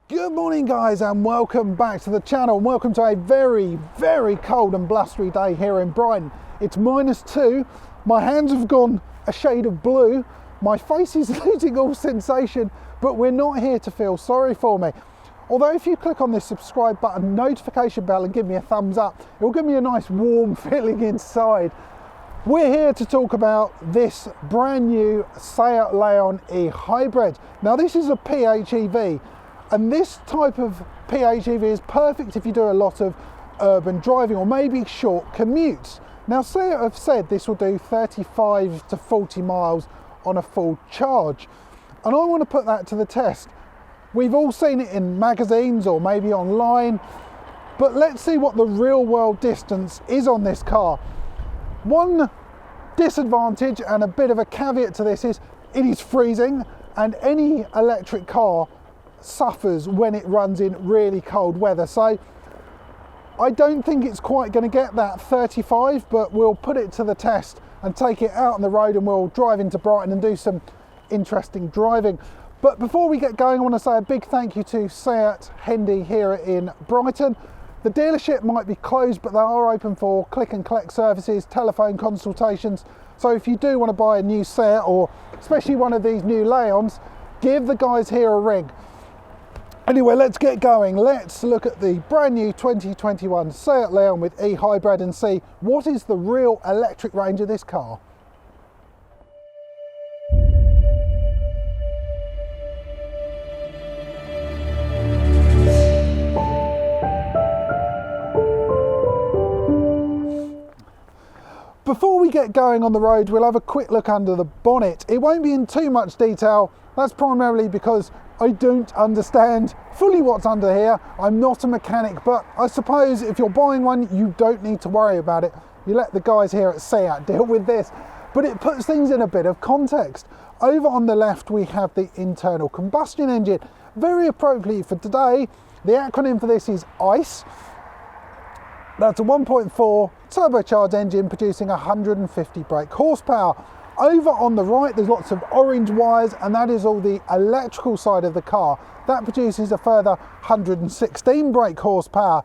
Good morning guys, and welcome back to the channel, and welcome to a very cold and blustery day here in Brighton. It's -2, my hands have gone a shade of blue, my face is losing all sensation, but we're not here to feel sorry for me. Although if you click on this subscribe button, notification bell and give me a thumbs up, it will give me a nice warm feeling inside. We're here to talk about this brand new Seat Leon e-hybrid. Now this is a PHEV, and this type of PHEV is perfect if you do a lot of urban driving or maybe short commutes. Now Seat have said this will do 35 to 40 miles on a full charge, and I want to put that to the test. We've all seen it in magazines or maybe online, but let's see what the real world distance is on this car. One disadvantage and a bit of a caveat to this is it is freezing, and any electric car suffers when it runs in really cold weather. So I don't think it's quite going to get that 35, but we'll put it to the test and take it out on the road, and we'll drive into Brighton and do some interesting driving. But before we get going, I want to say a big thank you to Seat Hendy here in Brighton. The dealership might be closed, but they are open for click and collect services, telephone consultations. So if you do want to buy a new Seat, or especially one of these new Leons, give the guys here a ring. Anyway, let's get going. Let's look at the brand new 2021 Seat Leon with e-hybrid and see what is the real electric range of this car. Before we get going on the road, we'll have a quick look under the bonnet. It won't be in too much detail. That's primarily because I don't understand fully what's under here. I'm not a mechanic, but I suppose if you're buying one, you don't need to worry about it. You let the guys here at Seat deal with this. But it puts things in a bit of context. Over on the left, we have the internal combustion engine. Very appropriately for today, the acronym for this is ICE. That's a 1.4 turbocharged engine producing 150 brake horsepower. Over on the right, there's lots of orange wires, and that is all the electrical side of the car. That produces a further 116 brake horsepower.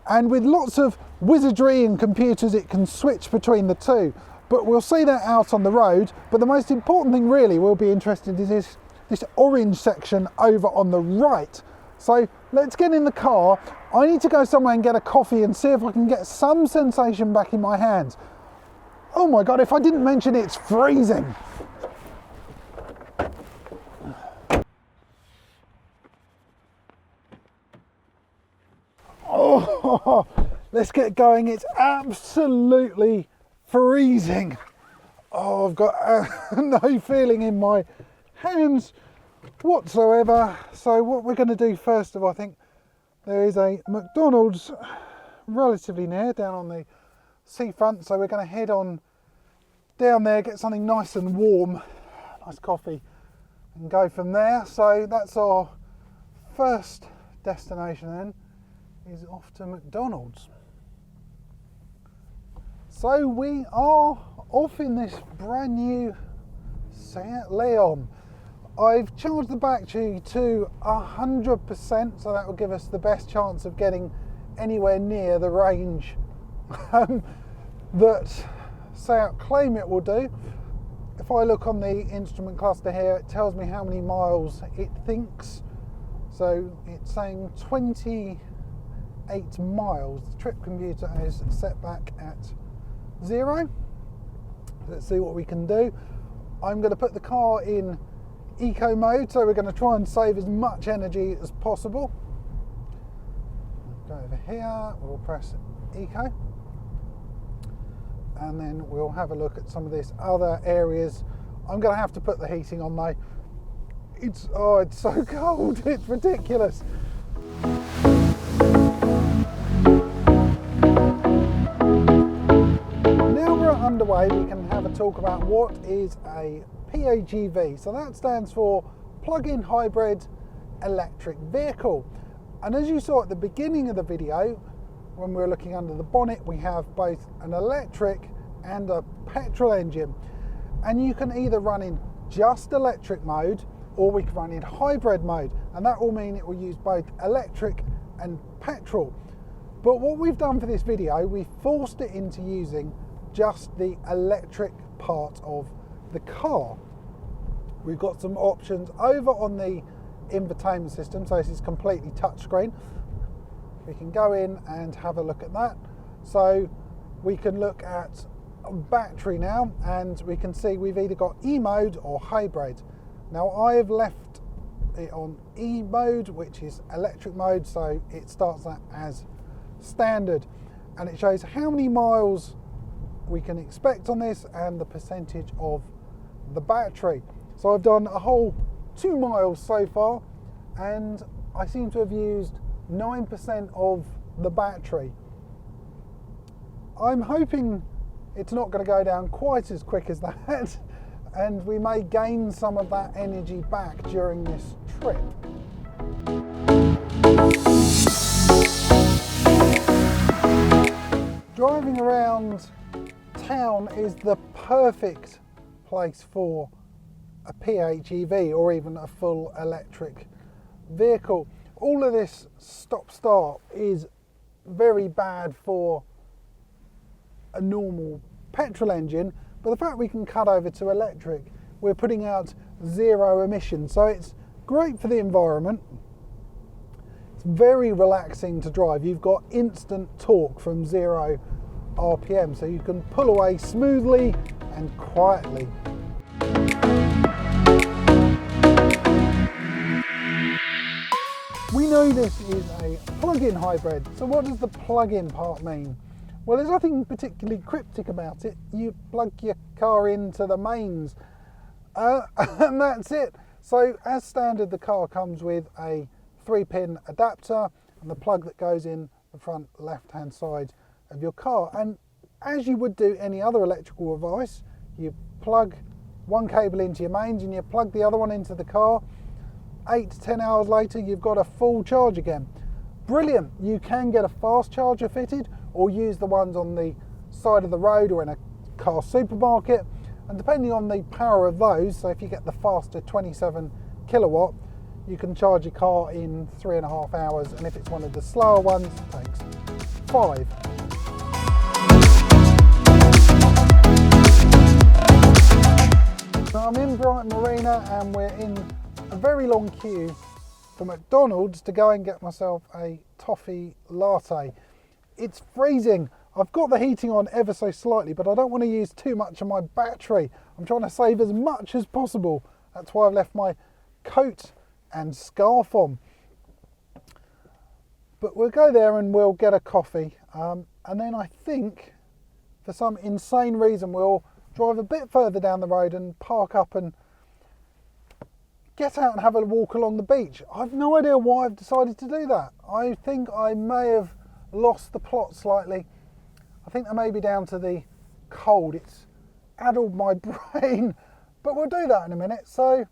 And with lots of wizardry and computers, it can switch between the two. But we'll see that out on the road. But the most important thing really we'll be interested in is this orange section over on the right. So let's get in the car. I need to go somewhere and get a coffee and see if I can get some sensation back in my hands. Oh my God, if I didn't mention it's freezing. Oh, let's get going. It's absolutely freezing. Oh, I've got no feeling in my hands whatsoever. So what we're going to do first of all, I think there is a McDonald's relatively near down on the seafront, so we're going to head on down there, get something nice and warm, nice coffee, and go from there. So that's our first destination then, is off to McDonald's. So we are off in this brand new Seat Leon. I've charged the battery to 100%, so that will give us the best chance of getting anywhere near the range that Seat claim it will do. If I look on the instrument cluster here, it tells me how many miles it thinks. So it's saying 28 miles. The trip computer is set back at 0. Let's see what we can do. I'm going to put the car in eco mode, so we're going to try and save as much energy as possible. Go over here, we'll press eco, and then we'll have a look at some of these other areas. I'm going to have to put the heating on though. It's so cold, it's ridiculous. Now we're underway, we can have a talk about what is a PHEV. So that stands for plug-in hybrid electric vehicle. And as you saw at the beginning of the video, when we were looking under the bonnet, we have both an electric and a petrol engine. And you can either run in just electric mode, or we can run in hybrid mode, and that will mean it will use both electric and petrol. But what we've done for this video, we've forced it into using just the electric part of the car. We've got some options over on the infotainment system, so this is completely touchscreen. We can go in and have a look at that. So we can look at battery now, and we can see we've either got E mode or hybrid. Now I have left it on E mode, which is electric mode, so it starts that as standard, and it shows how many miles we can expect on this and the percentage of the battery. So I've done a whole 2 miles so far, and I seem to have used 9% of the battery. I'm hoping it's not going to go down quite as quick as that, and we may gain some of that energy back during this trip. Driving around town is the perfect place for a PHEV or even a full electric vehicle. All of this stop-start is very bad for a normal petrol engine, but the fact we can cut over to electric, we're putting out 0 emissions, so it's great for the environment. It's very relaxing to drive. You've got instant torque from 0 RPM, so you can pull away smoothly and quietly. We know this is a plug-in hybrid, so what does the plug-in part mean? Well, there's nothing particularly cryptic about it. You plug your car into the mains and that's it. So as standard, the car comes with a 3-pin adapter and the plug that goes in the front left-hand side of your car. And as you would do any other electrical device, you plug one cable into your mains and you plug the other one into the car. 8 to 10 hours later, you've got a full charge again. Brilliant. You can get a fast charger fitted or use the ones on the side of the road or in a car supermarket. And depending on the power of those, so if you get the faster 27 kilowatt, you can charge your car in 3.5 hours. And if it's one of the slower ones, it takes 5. So I'm in Brighton Marina and we're in a very long queue for McDonald's to go and get myself a toffee latte. It's freezing. I've got the heating on ever so slightly, but I don't want to use too much of my battery. I'm trying to save as much as possible. That's why I've left my coat and scarf on. But we'll go there and we'll get a coffee. And then I think, for some insane reason, we'll drive a bit further down the road and park up and get out and have a walk along the beach. I've no idea why I've decided to do that. I think I may have lost the plot slightly. I think that may be down to the cold. It's addled my brain, but we'll do that in a minute. So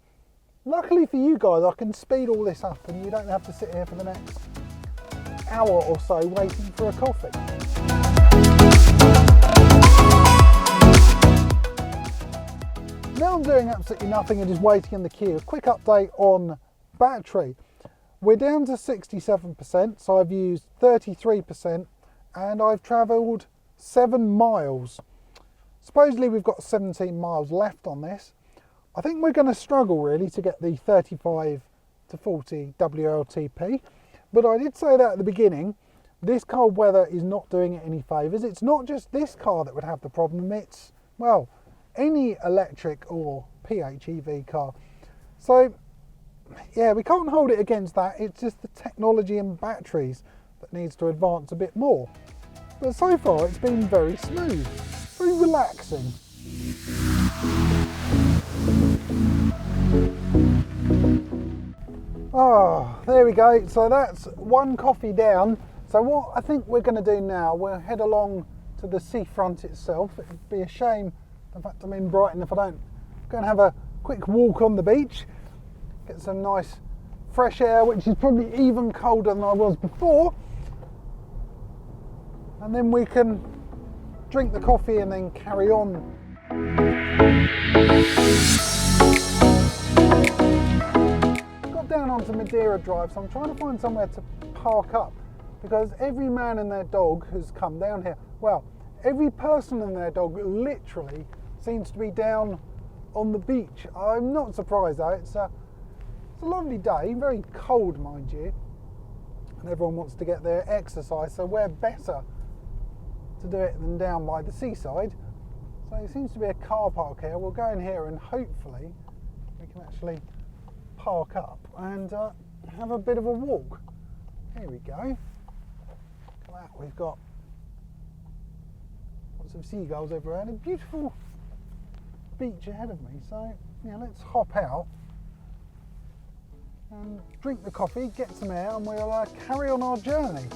luckily for you guys, I can speed all this up and you don't have to sit here for the next hour or so waiting for a coffee. Now I'm doing absolutely nothing and just waiting in the queue. A quick update on battery. We're down to 67%, so I've used 33% and I've travelled 7 miles. Supposedly we've got 17 miles left on this. I think we're going to struggle really to get the 35 to 40 WLTP, but I did say that at the beginning. This cold weather is not doing it any favours. It's not just this car that would have the problem, it's, well, any electric or PHEV car. So yeah, we can't hold it against that. It's just the technology and batteries that needs to advance a bit more. But so far it's been very smooth, very relaxing. Oh, there we go. So that's one coffee down. So what I think we're going to do now, we'll head along to the seafront itself. It'd be a shame, in fact I'm in Brighton, if I don't go and have a quick walk on the beach. Get some nice fresh air, which is probably even colder than I was before. And then we can drink the coffee and then carry on. down onto Madeira Drive, so I'm trying to find somewhere to park up, because every man and their dog has come down here. Well, every person and their dog literally seems to be down on the beach. I'm not surprised though, it's a lovely day, very cold mind you, and everyone wants to get their exercise, so where better to do it than down by the seaside. So it seems to be a car park here. We'll go in here and hopefully we can actually park up and have a bit of a walk. Here we go. Look at that, we've got lots of seagulls everywhere and a beautiful beach ahead of me. So yeah, let's hop out and drink the coffee, get some air, and we'll carry on our journey.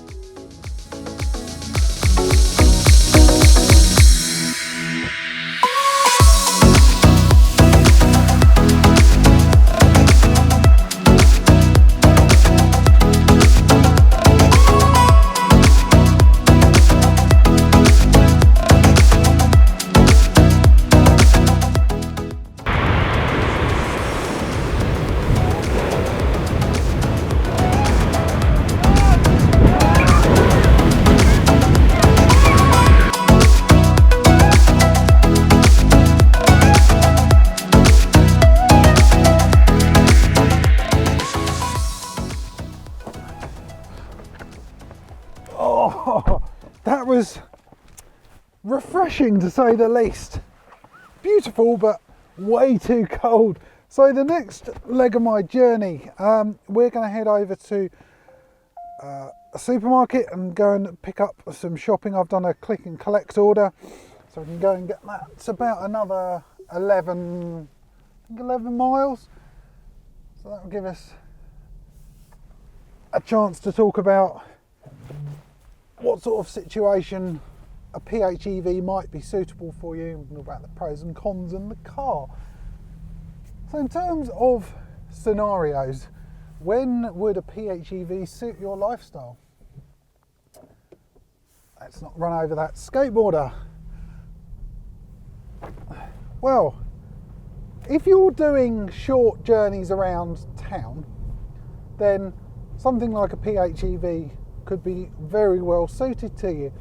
That was refreshing to say the least. Beautiful, but way too cold. So the next leg of my journey, we're going to head over to a supermarket and go and pick up some shopping. I've done a click and collect order, so we can go and get that. It's about another 11 miles. So that will give us a chance to talk about what sort of situation a PHEV might be suitable for you, and about the pros and cons in the car. So in terms of scenarios, when would a PHEV suit your lifestyle? Let's not run over that skateboarder. Well, if you're doing short journeys around town, then something like a PHEV could be very well suited to you.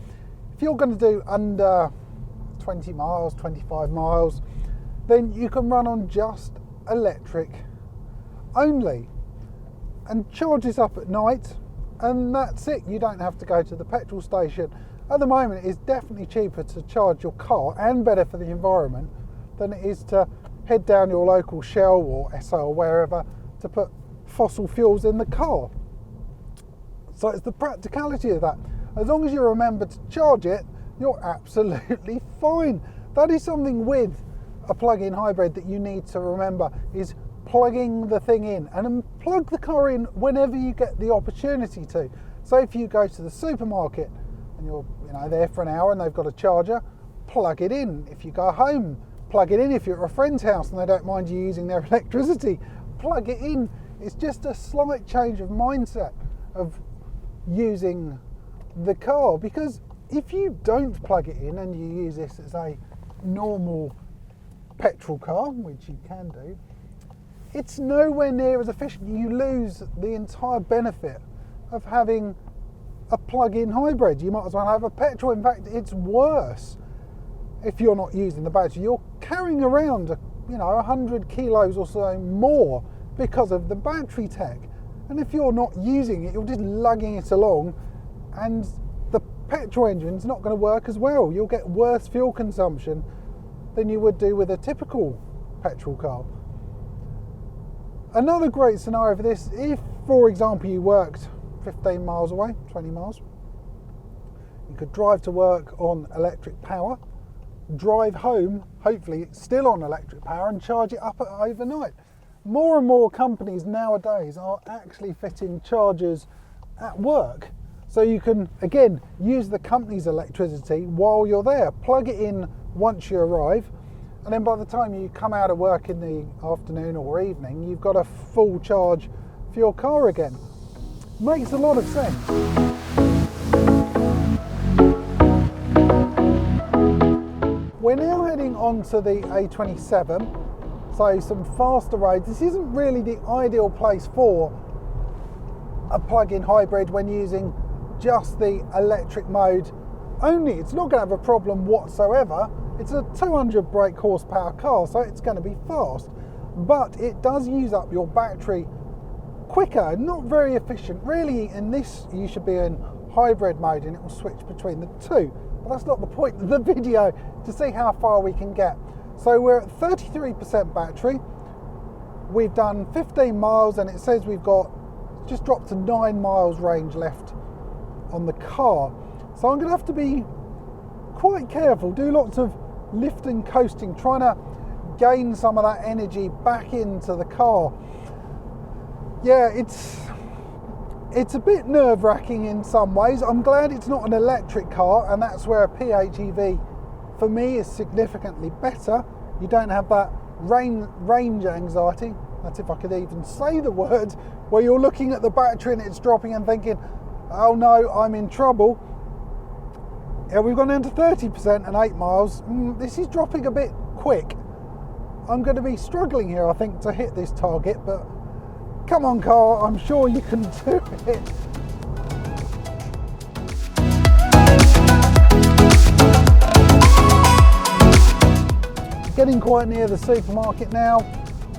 If you're going to do under 20 miles, 25 miles, then you can run on just electric only and charges up at night, and that's it. You don't have to go to the petrol station. At the moment, it's definitely cheaper to charge your car and better for the environment than it is to head down your local Shell or Esso or wherever to put fossil fuels in the car. So it's the practicality of that. As long as you remember to charge it, you're absolutely fine. That is something with a plug-in hybrid that you need to remember, is plugging the thing in, and then plug the car in whenever you get the opportunity to. So if you go to the supermarket and you're there for an hour and they've got a charger, plug it in. If you go home, plug it in. If you're at a friend's house and they don't mind you using their electricity, plug it in. It's just a slight change of mindset of using the car, because if you don't plug it in and you use this as a normal petrol car, which you can do, it's nowhere near as efficient. You lose the entire benefit of having a plug-in hybrid. You might as well have a petrol. In fact, it's worse if you're not using the battery. You're carrying around 100 kilos or so more because of the battery tech. And if you're not using it, you're just lugging it along, and the petrol engine's not going to work as well. You'll get worse fuel consumption than you would do with a typical petrol car. Another great scenario for this, if, for example, you worked 15 miles away, 20 miles, you could drive to work on electric power, drive home, hopefully still on electric power, and charge it up overnight. More and more companies nowadays are actually fitting chargers at work. So you can, again, use the company's electricity while you're there. Plug it in once you arrive, and then by the time you come out of work in the afternoon or evening, you've got a full charge for your car again. Makes a lot of sense. We're now heading on to the A27. so some faster roads. This isn't really the ideal place for a plug-in hybrid when using just the electric mode only. It's not going to have a problem whatsoever. It's a 200 brake horsepower car, so it's going to be fast, but it does use up your battery quicker, not very efficient. Really, in this you should be in hybrid mode and it will switch between the two, but that's not the point of the video, to see how far we can get. So we're at 33% battery, we've done 15 miles and it says we've got just dropped to 9 miles range left on the car. So I'm going to have to be quite careful, do lots of lifting, coasting, trying to gain some of that energy back into the car. Yeah, it's a bit nerve-wracking in some ways. I'm glad it's not an electric car, and that's where a PHEV for me is significantly better. You don't have that range anxiety, that's if I could even say the word, where you're looking at the battery and it's dropping and thinking, oh no, I'm in trouble. Yeah, we've gone into 30% and 8 miles. This is dropping a bit quick. I'm going to be struggling here, I think, to hit this target, but come on car, I'm sure you can do it. Getting quite near the supermarket now.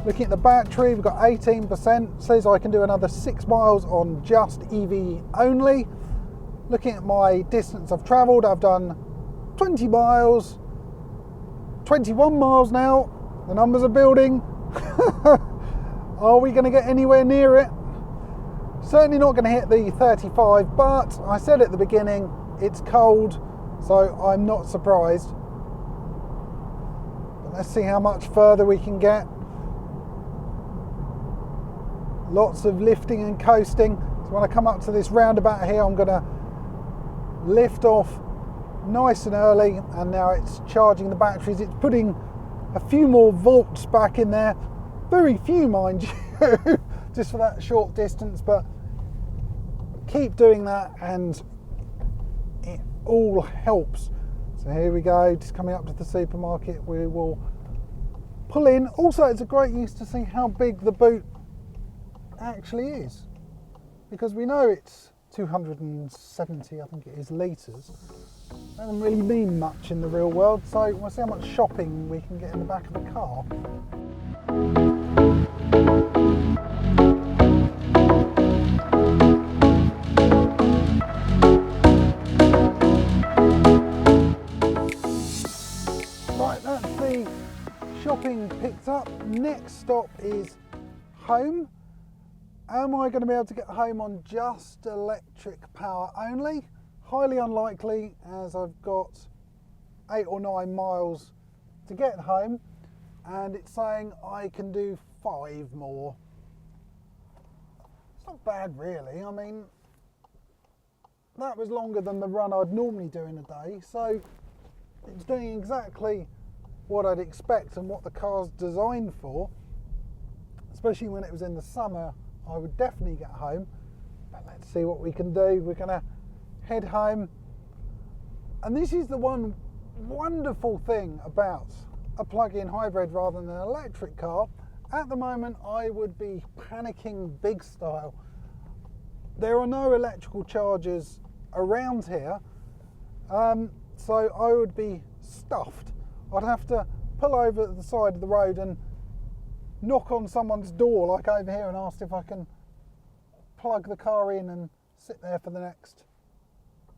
Looking at the battery, we've got 18%. Says I can do another 6 miles on just EV only. Looking at my distance I've travelled, I've done 20 miles, 21 miles now. The numbers are building. Are we going to get anywhere near it? Certainly not going to hit the 35, but I said at the beginning, it's cold, so I'm not surprised. But let's see how much further we can get. Lots of lifting and coasting. So when I come up to this roundabout here, I'm going to lift off nice and early, and now it's charging the batteries. It's putting a few more volts back in there. Very few, mind you, just for that short distance, but keep doing that and it all helps. So here we go, just coming up to the supermarket. We will pull in. Also, it's a great use to see how big the boot actually is, because we know it's 270, I think it is, litres. That doesn't really mean much in the real world, so we'll see how much shopping we can get in the back of the car. Right, that's the shopping picked up. Next stop is home. Am I going to be able to get home on just electric power only? Highly unlikely, as I've got 8 or 9 miles to get home, and it's saying I can do 5 more. It's not bad really. I mean, that was longer than the run I'd normally do in a day, so it's doing exactly what I'd expect and what the car's designed for. Especially when it was in the summer, I would definitely get home. But let's see what we can do. We're going to head home, and this is the one wonderful thing about a plug-in hybrid rather than an electric car. At the moment I would be panicking big style. There are no electrical chargers around here, so I would be stuffed. I'd have to pull over at the side of the road and knock on someone's door like over here and ask if I can plug the car in and sit there for the next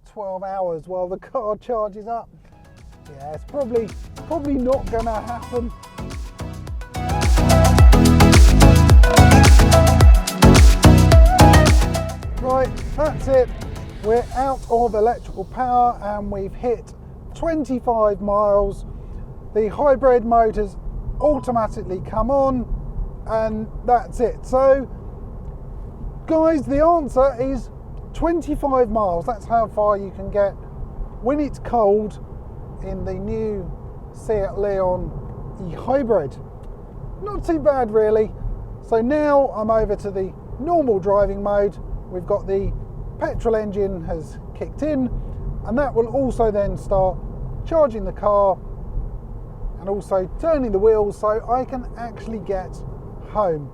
12 hours while the car charges up. Yeah, it's probably not gonna happen. Right, that's it. We're out of electrical power and we've hit 25 miles. The hybrid motor's automatically come on, and that's it. So guys, the answer is 25 miles. That's how far you can get when it's cold in the new Seat Leon e-hybrid. Not too bad really. So now I'm over to the normal driving mode. We've got the petrol engine has kicked in, and that will also then start charging the car and also turning the wheels so I can actually get home.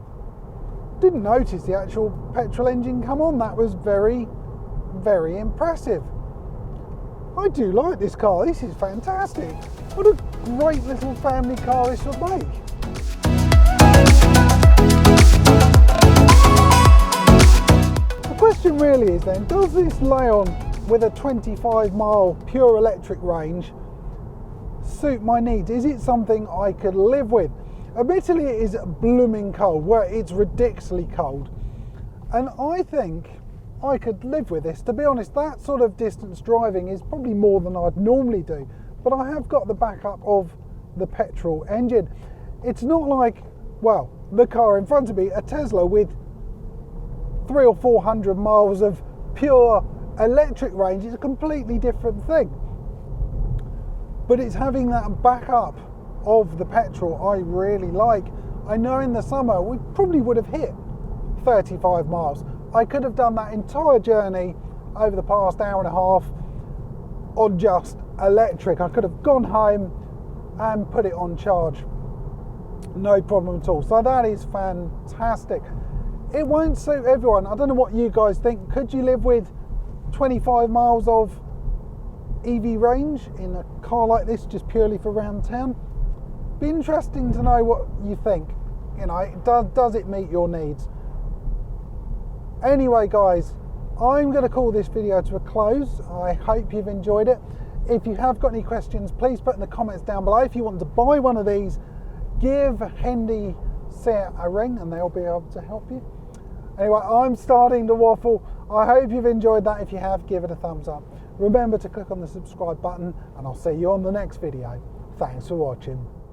Didn't notice the actual petrol engine come on. That was very, very impressive. I do like this car. This is fantastic. What a great little family car this would make. The question really is then, does this lay on with a 25-mile pure electric range suit my needs? Is it something I could live with? Admittedly, it is blooming cold, where it's ridiculously cold, and I think I could live with this. To be honest, that sort of distance driving is probably more than I'd normally do, but I have got the backup of the petrol engine. It's not like, well, the car in front of me, a Tesla with 300 or 400 miles of pure electric range. Is a completely different thing, but it's having that backup of the petrol I really like. I know in the summer we probably would have hit 35 miles. I could have done that entire journey over the past hour and a half on just electric. I could have gone home and put it on charge, no problem at all. So that is fantastic. It won't suit everyone. I don't know what you guys think. Could you live with 25 miles of EV range in a car like this, just purely for around town? Be interesting to know what you think. You know, does it meet your needs? Anyway, guys, I'm going to call this video to a close. I hope you've enjoyed it. If you have got any questions, please put in the comments down below. If you want to buy one of these, give Hendy a ring and they'll be able to help you. Anyway, I'm starting to waffle. I hope you've enjoyed that. If you have, give it a thumbs up. Remember to click on the subscribe button, and I'll see you on the next video. Thanks for watching.